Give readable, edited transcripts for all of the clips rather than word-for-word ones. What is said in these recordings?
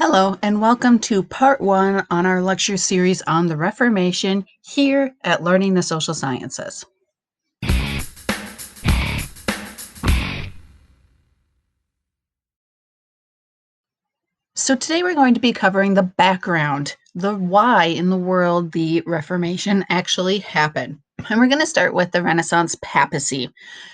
Hello, and welcome to part one on our lecture series on the Reformation here at Learning the Social Sciences. So today we're going to be covering the background, the why in the world the Reformation actually happened. And we're going to start with the Renaissance Papacy.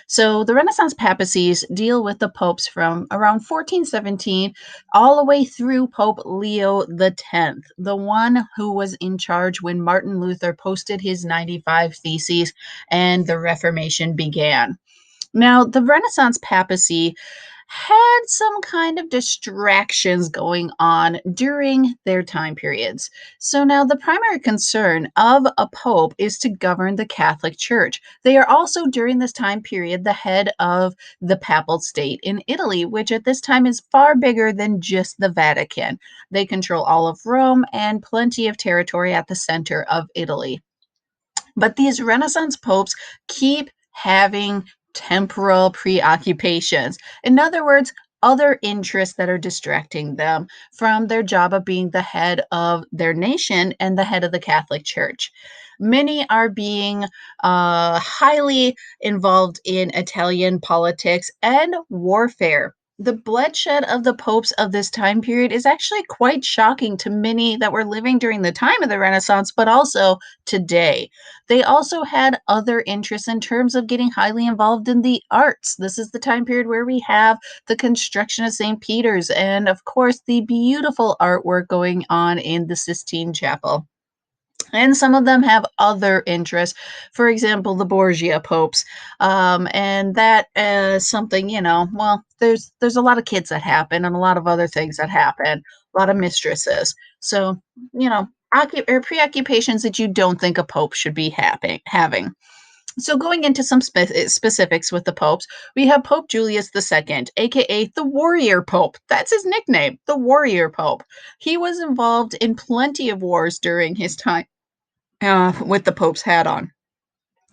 So the Renaissance Papacies deal with the popes from around 1417 all the way through Pope Leo X, the one who was in charge when Martin Luther posted his 95 Theses and the Reformation began. Now, the Renaissance Papacy had some kind of distractions going on during their time periods. So now the primary concern of a pope is to govern the Catholic Church. They are also during this time period the head of the papal state in Italy, which at this time is far bigger than just the Vatican. They control all of Rome and plenty of territory at the center of Italy. But these Renaissance popes keep having temporal preoccupations. In other words, other interests that are distracting them from their job of being the head of their nation and the head of the Catholic Church. Many are being highly involved in Italian politics and warfare. The bloodshed of the popes of this time period is actually quite shocking to many that were living during the time of the Renaissance, but also today. They also had other interests in terms of getting highly involved in the arts. This is the time period where we have the construction of St. Peter's and, of course, the beautiful artwork going on in the Sistine Chapel. And some of them have other interests. For example, the Borgia popes, and that is something Well, there's a lot of kids that happen, and a lot of other things that happen. A lot of mistresses. So preoccupations that you don't think a pope should be having. So going into some specifics with the popes, we have Pope Julius II, aka the Warrior Pope. That's his nickname, the Warrior Pope. He was involved in plenty of wars during his time with the Pope's hat on.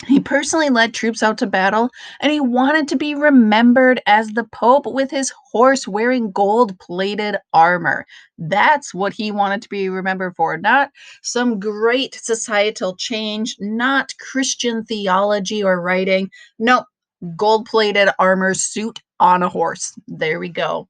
He personally led troops out to battle, and he wanted to be remembered as the Pope with his horse wearing gold plated armor. That's what he wanted to be remembered for, not some great societal change, not Christian theology or writing. No, gold plated armor suit on a horse. There we go.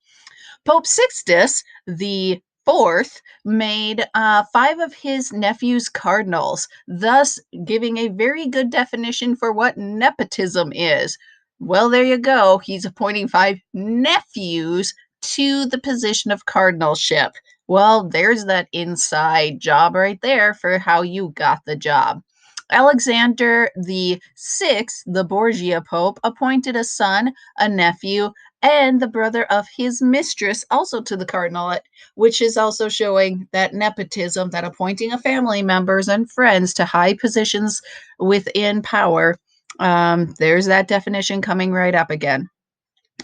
Pope Sixtus the Fourth made five of his nephews cardinals, thus giving a very good definition for what nepotism is. Well, there you go. He's appointing five nephews to the position of cardinalship. Well, there's that inside job right there for how you got the job. Alexander the Sixth, the Borgia Pope, appointed a son, a nephew, and the brother of his mistress also to the cardinalate, which is also showing that nepotism, that appointing of family members and friends to high positions within power. There's that definition coming right up again.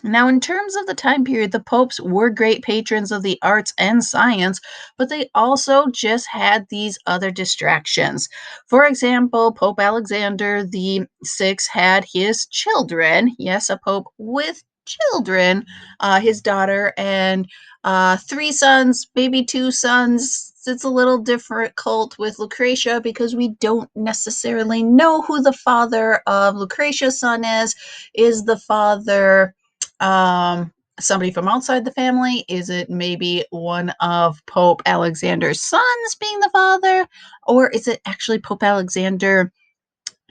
Now, in terms of the time period, the popes were great patrons of the arts and science, but they also just had these other distractions. For example, Pope Alexander the Sixth had his children, yes, a pope with children, his daughter and three sons, maybe two sons. It's a little difficult with Lucretia because we don't necessarily know who the father of Lucretia's son is. Is the father somebody from outside the family? Is it maybe one of Pope Alexander's sons being the father? Or is it actually Pope Alexander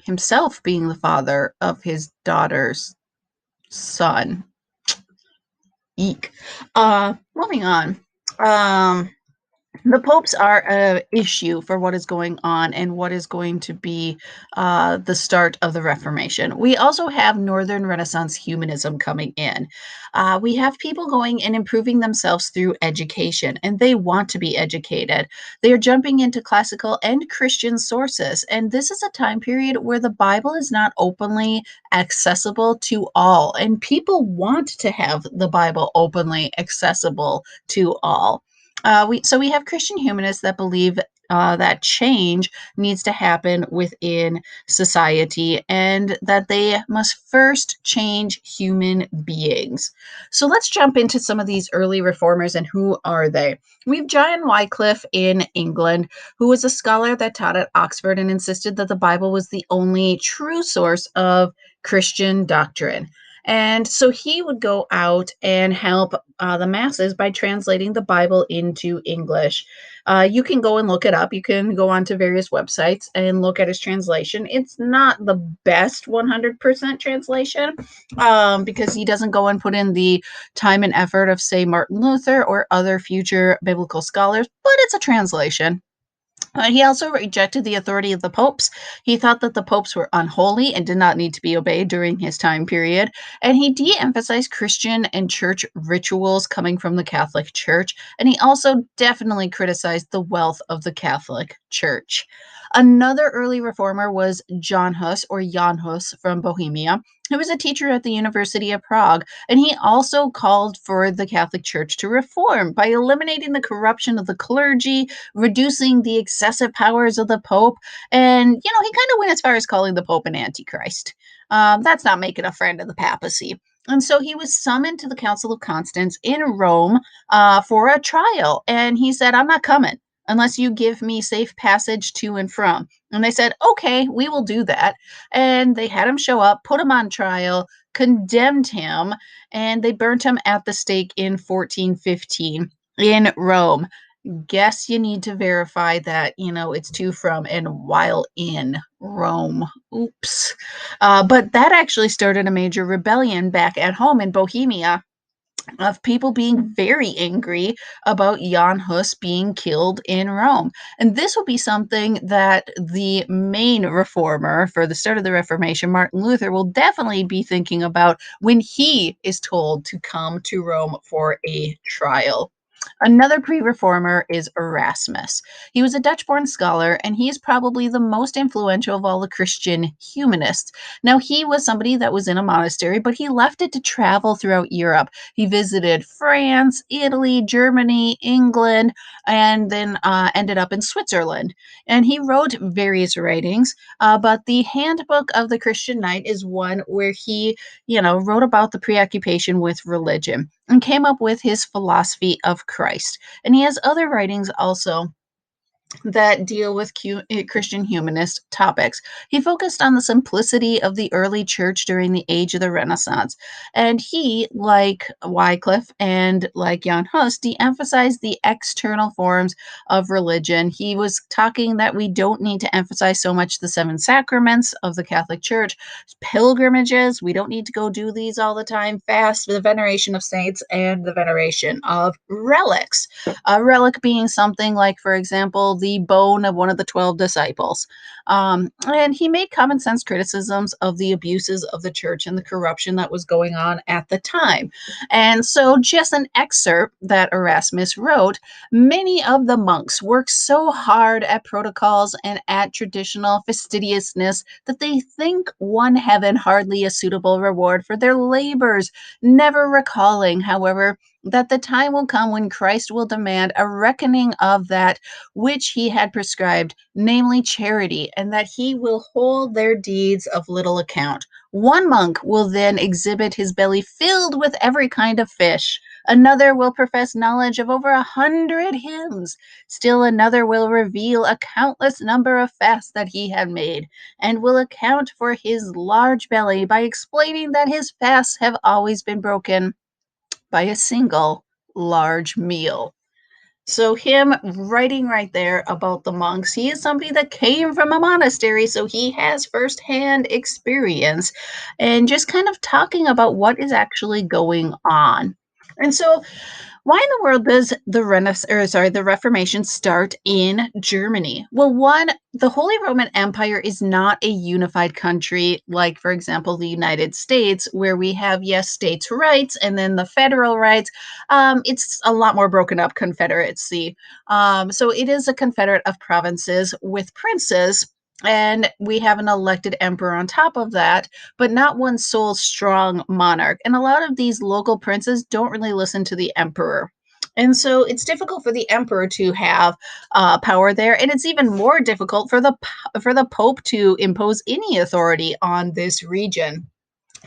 himself being the father of his daughter's son? Eek. Moving on. The popes are an issue for what is going on and what is going to be the start of the Reformation. We also have Northern Renaissance humanism coming in. We have people going and improving themselves through education, and they want to be educated. They are jumping into classical and Christian sources, and this is a time period where the Bible is not openly accessible to all, and people want to have the Bible openly accessible to all. We have Christian humanists that believe that change needs to happen within society and that they must first change human beings. So let's jump into some of these early reformers and who are they? We've John Wycliff in England, who was a scholar that taught at Oxford and insisted that the Bible was the only true source of Christian doctrine. And so he would go out and help the masses by translating the Bible into English. You can go and look it up. You can go onto various websites and look at his translation. It's not the best 100% translation because he doesn't go and put in the time and effort of, say, Martin Luther or other future biblical scholars, but it's a translation. He also rejected the authority of the popes. He thought that the popes were unholy and did not need to be obeyed during his time period. And he de emphasized Christian and church rituals coming from the Catholic Church. And he also definitely criticized the wealth of the Catholic Church. Another early reformer was John Huss, or Jan Hus, from Bohemia, who was a teacher at the University of Prague. And he also called for the Catholic Church to reform by eliminating the corruption of the clergy, reducing the excessive powers of the Pope. And, he kind of went as far as calling the Pope an antichrist. That's not making a friend of the papacy. And so he was summoned to the Council of Constance in Rome for a trial. And he said, I'm not coming unless you give me safe passage to and from. And they said, okay, we will do that. And they had him show up, put him on trial, condemned him, and they burnt him at the stake in 1415 in Rome. Guess you need to verify that, it's to, from, and while in Rome. Oops. But that actually started a major rebellion back at home in Bohemia of people being very angry about Jan Hus being killed in Rome. And this will be something that the main reformer for the start of the Reformation, Martin Luther, will definitely be thinking about when he is told to come to Rome for a trial. Another pre reformer is Erasmus. He was a Dutch born scholar, and he is probably the most influential of all the Christian humanists. Now, he was somebody that was in a monastery, but he left it to travel throughout Europe. He visited France, Italy, Germany, England, and then ended up in Switzerland. And he wrote various writings, but the Handbook of the Christian Knight is one where he, wrote about the preoccupation with religion and came up with his philosophy of Christ. And he has other writings also that deal with Christian humanist topics. He focused on the simplicity of the early church during the age of the Renaissance. And he, like Wycliffe and like Jan Hus, de-emphasized the external forms of religion. He was talking that we don't need to emphasize so much the seven sacraments of the Catholic Church, pilgrimages, we don't need to go do these all the time, fast, the veneration of saints, and the veneration of relics. A relic being something like, for example, the bone of one of the 12 disciples. And he made common sense criticisms of the abuses of the church and the corruption that was going on at the time. And so, just an excerpt that Erasmus wrote, many of the monks work so hard at protocols and at traditional fastidiousness that they think one heaven hardly a suitable reward for their labors, never recalling, however, that the time will come when Christ will demand a reckoning of that which he had prescribed, namely charity, and that he will hold their deeds of little account. One monk will then exhibit his belly filled with every kind of fish. Another will profess knowledge of over 100 hymns. Still another will reveal a countless number of fasts that he had made, and will account for his large belly by explaining that his fasts have always been broken by a single large meal. So, him writing right there about the monks, he is somebody that came from a monastery, so he has firsthand experience and just kind of talking about what is actually going on. And so, why in the world does the Reformation start in Germany? Well, one, the Holy Roman Empire is not a unified country like, for example, the United States, where we have, yes, states' rights and then the federal rights. It's a lot more broken up confederacy. So it is a confederate of provinces with princes. And we have an elected emperor on top of that, but not one sole strong monarch. And a lot of these local princes don't really listen to the emperor. And so it's difficult for the emperor to have power there, and it's even more difficult for the pope to impose any authority on this region.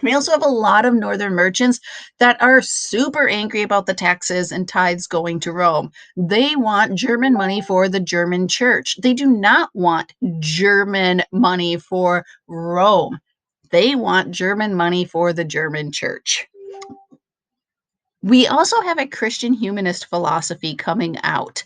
We also have a lot of northern merchants that are super angry about the taxes and tithes going to Rome. They want German money for the German church. They do not want German money for Rome. They want German money for the German church. We also have a Christian humanist philosophy coming out.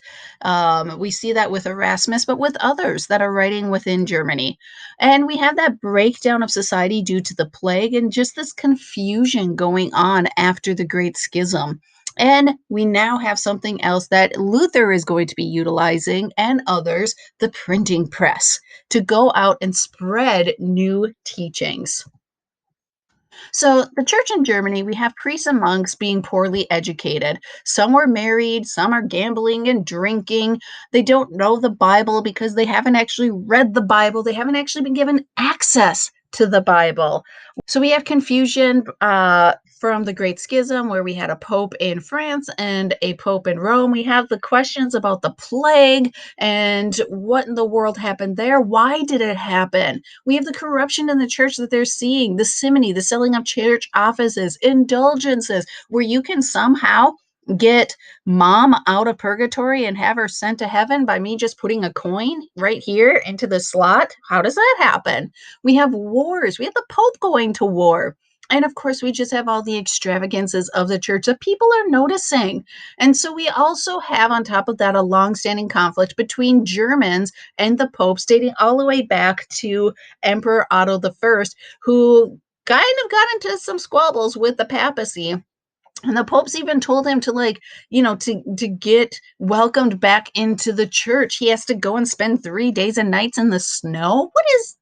We see that with Erasmus, but with others that are writing within Germany. And we have that breakdown of society due to the plague and just this confusion going on after the Great Schism. And we now have something else that Luther is going to be utilizing and others, the printing press, to go out and spread new teachings. So, the church in Germany, we have priests and monks being poorly educated. Some were married, some are gambling and drinking. They don't know the Bible because they haven't actually read the Bible. They haven't actually been given access to the Bible. So we have confusion from the Great Schism, where we had a pope in France and a pope in Rome. We have the questions about the plague and what in the world happened there. Why did it happen? We have the corruption in the church that they're seeing, the simony, the selling of church offices, indulgences, where you can somehow get mom out of purgatory and have her sent to heaven by me just putting a coin right here into the slot. How does that happen? We have wars. We have the Pope going to war. And of course, we just have all the extravagances of the church that people are noticing. And so we also have, on top of that, a long-standing conflict between Germans and the Pope, dating all the way back to Emperor Otto I, who kind of got into some squabbles with the papacy, and the popes even told him to, like, to get welcomed back into the church, he has to go and spend 3 days and nights in the snow.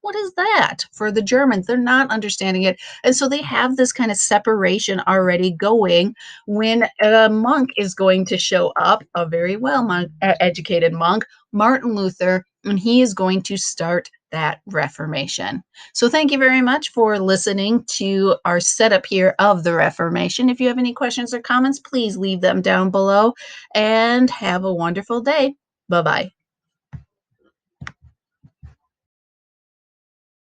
What is that for the Germans? They're not understanding it. And so they have this kind of separation already going when a monk is going to show up, a very educated monk, Martin Luther, and he is going to start that Reformation. So thank you very much for listening to our setup here of the Reformation. If you have any questions or comments, please leave them down below, and have a wonderful day. Bye-bye.